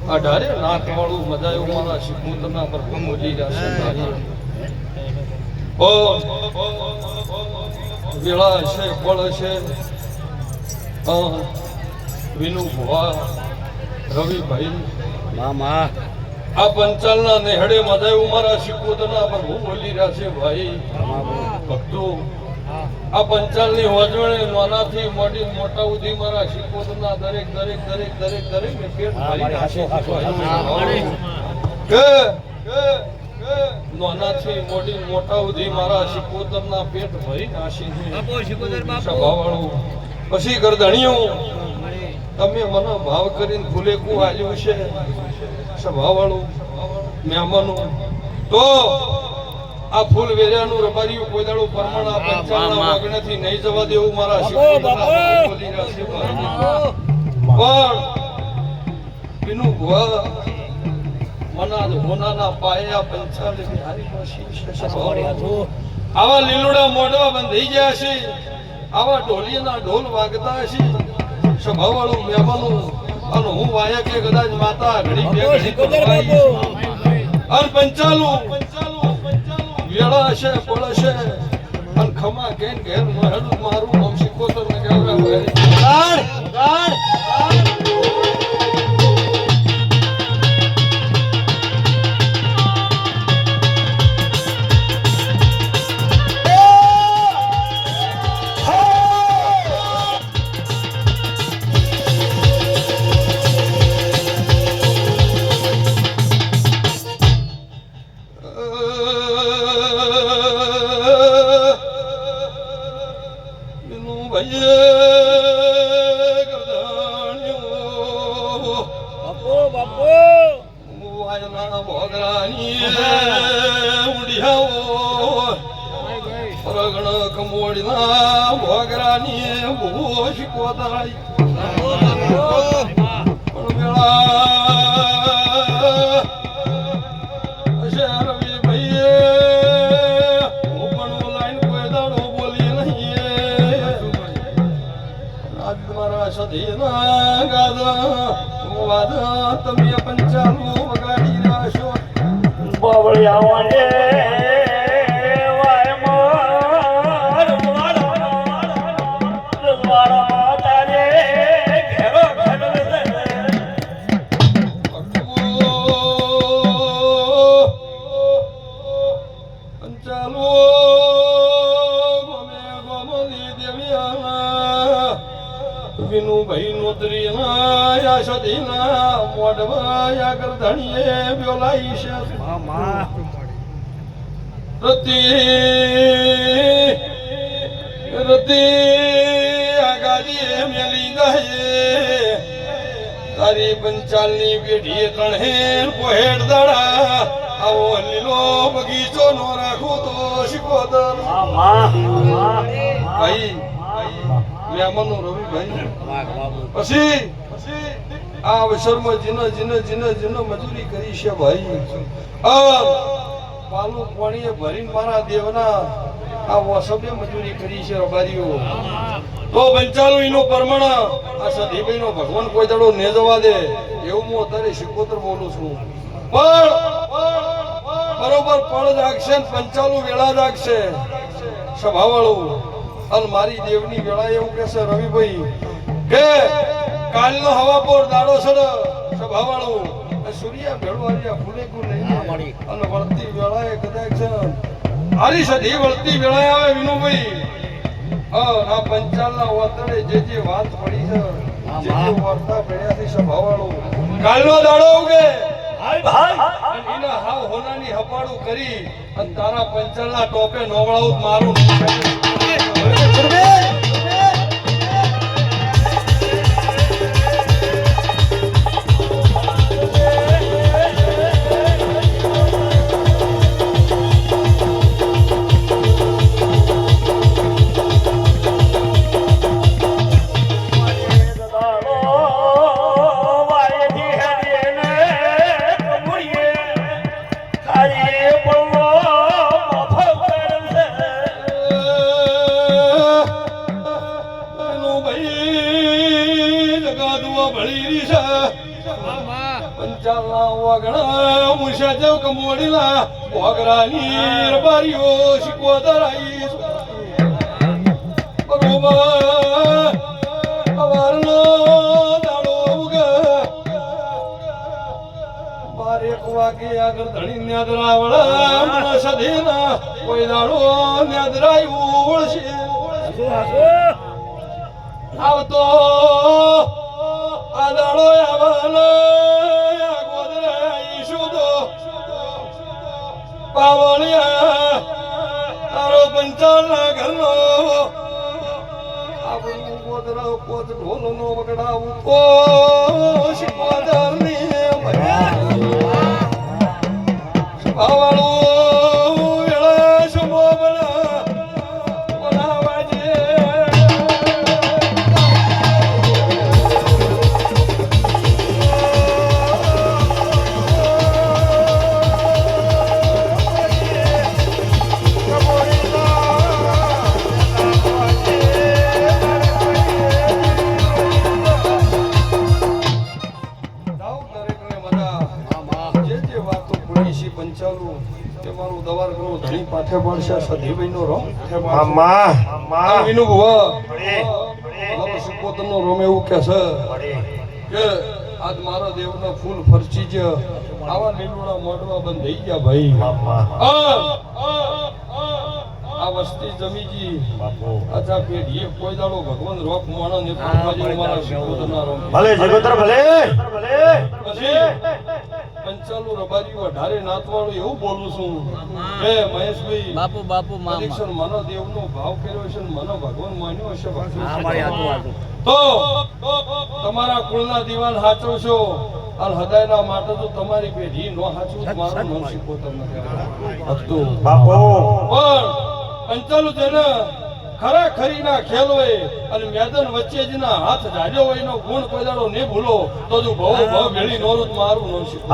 અઢારે નાથ વાળું મજાયું મારા શિકોતરના પર બોલી જશે વેળા છે ફળ છે વિનુ ભુવા રવિભાઈ મામા આ પંચાલના નેહડે મજાયું મારા શિકોતરના પર બોલી રહ્યા છે ભાઈ ભક્તો આ પંચાલની હોજવણે નાનાથી મોટી મોટા સુધી મારા શિકોતરના દરેક દરેક દરેક દરેક દરેક ને પેટ ભરી નાખે નાનાથી મોટી મોટા સુધી મારા શિકોતરના પેટ ભરી નાખી સ્વભાવવાળું પછી ગરદણીઓ તમે મને ભાવ કરીને ફૂલેકું આવ્યું છે સ્વભાવવાળું મહેમાનો તો આ ફૂલ વેર્યાનું રબારીયું કોદાળું પરમાણા પંચાળના વાગણેથી નહીં જવા દેવું મારા શિકોતરના બોલી રાશે પણ બીનું ભુવા મનાદ હોનાના પાયા પંચાલે બિહારી પાસી આવા લીલુડા મોઢવા બંધાઈ ગયા છે આવા ઢોલિયાના ઢોલ વાગતા છે સ્વભાવવાળું મહેમાનો અને હું વાયા કે કદાચ માતા ઘડી બે ઘડી અને પંચાલું વેળા છે પળ છે અને ખમા કેન ઘેર મહેડું મારું નામ શિકોતર ને કહેવાય તમે પંચાલુ વગાડી રાશો બાવળિયા વિનુભાઈ નોતરી ના સદીના મોઢવા ગરધણીએ બોલાઈ છે રતિ રતિ આગાડી મેલી ગયે તારી પંચાલની પેઢીએ ત્રણે કોહેડ દાડા આવો લીલો બગીચો નો રાખું તો શિકોતર ભાઈ મહેમાનો રવિભાઈ પછી આ અવસરમાં જીનો મજૂરી કરી છે ભાઈ પાલું પાણીએ ભરીને મારા દેવના આ વસબે મજૂરી કરી છે રબારીઓ તો પંચાલુ નો પરમાણા આ સદીભાઈ નો ભગવાન કોઈ દાડો ને જવા દે એવું હું અત્યારે શિકોતર બોલું છું પણ બરોબર પળ જાગશે પંચાલુ વેળા જાગશે સ્વભાવવાળું અને મારી દેવની વેળા એવું કહેશે રવિભાઈ કે કાલનો હવાપોર દાડો સડ સ્વભાવવાળું સૂર્યા ભેળવારિયા ફૂલેકું નહીં અને વળતી વેળાએ કદાચ છે હારી સદી વળતી વેળાએ આવે વિનુભાઈ આ પંચાલના વાતડે જે વાત પડી છે જે વાર્તા પડ્યા છે સ્વભાવવાળું કાલનો દાડો ઉગે એના હાવ હોનાની હપાડું કરી અને તારા પંચાલના ટોપે નોવળાવું મારું પંચાલના વાગણા મુશા જેવ કમોડીલા વાગરાની રબારીઓ શીખવતા રહી બરોબર અવારનો દાડો ઉગે 12 વાગે આગળ ધણી ન્યાદરાવળા સધીના કોઈ દાડો ન્યાદરાયું વળશે આવતો આ દાડો આવવાનો ગોદરાઈ શુદો પાવળિયા તારો પંચાલના ઘરનો આપણું ગોદરા પોત ઢોલનો વગડાવું કો શિવાદારની પાવળો વેળા શુભો પાઠે પડશે સધીભાઈનો રોમ વિનુભવ શિકોતરનો રોમ એવું કે છે કે આજ મારા દેવના ફૂલ ફરચી જ આવા લીલુડા મોઢવા બંધ થઈ ગયા ભાઈ આ વસ્તી જમીજી અચ્છા પેઢીએ કોઈ દાડો ભગવાન રોક મોણા ને મારા શિકોતરના રોમ ભલે જગતર ભલે પછી પંચાલુ રબારીઓ અઢારે નાતવાળું એવું બોલું છું કે મહેશભાઈ બાપુ પરીક્ષણ મનો દેવનો ભાવ કર્યો છે મનો ભગવાન માન્યો છે તો તમારા કુળના દીવાન હાચવશો અને હૃદયના માટે તો તમારી પેઢી નો હાચવું મારું નામ શીખોતર હતું બાપુ પણ પંચાલુ તેને ખરી ના ખેલ હોય અને મેદાન વચ્ચે જેના હાથ જાડ્યો હોય એનો ગુણ કોઈ દાડો નહીં ભૂલો તો તું ભાવ ભેળી નોરું મારું નો શીખો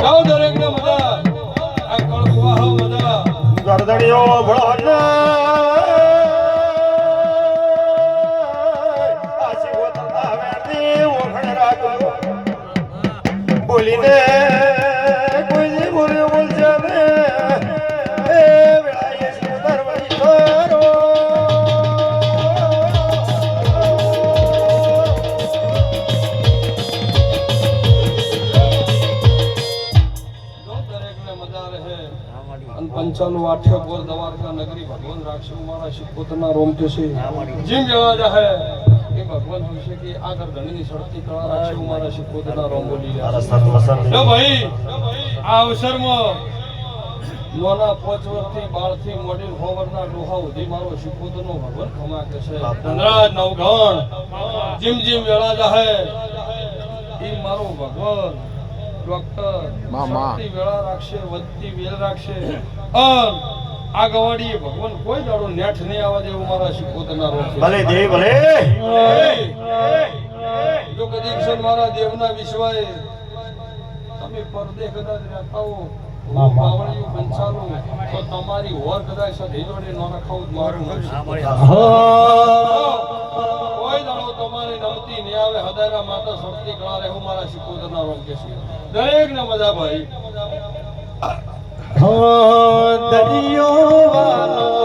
જાઓ દરેક ને મજા આ કળકુવા મજા ગરદડીઓ ભળો બોલીને કોઈ બોલ્યો બોલશે ને પંચાલુ આઠે બોર દ્વારકા નગરી ભગવાન રાખશે મારા શિકોતરના રોમ કે છે જીમ જવા જાહે એ ભગવાન હશે કે આગળ ધણીની સડતી કળા રાખશે મારા શિકોતરના રોમ બોલી જો ભાઈ આ અવસરમાં નોના 5 વર્ષથી બાળથી મોડીલ હોવરના ડોહા ઉધી મારો શિકોતરનો ભગવાન ખમા કે છે ધનરાજ નવગણ જીમ જીમ વેળા જાહે ઈ મારો ભગવાન ડોક્ટર સડતી વેળા રાખશે વધતી વેલ રાખશે આ ગવાડી ભગવાન કોઈ દાડો નેઠ નહીં આવવા દેવું મારા શિકોતરના રોમ ભલે દેવ ભલે જો કદી ક્ષણ મારા દેવના વિશ્વાએ તમે પરદે કદાચ રહેતા હો પાવળિયું પંચાલુ તો તમારી હોર કદાચ સધી જોડે ન રખાવું મારું કોઈ દાડો તમારી નમતી નહીં આવે હૃદયના માતા શક્તિ કળા રહેવું મારા શિકોતરના રોમ કે છે દરેક ને મજા ભાઈ દરિયો વાલો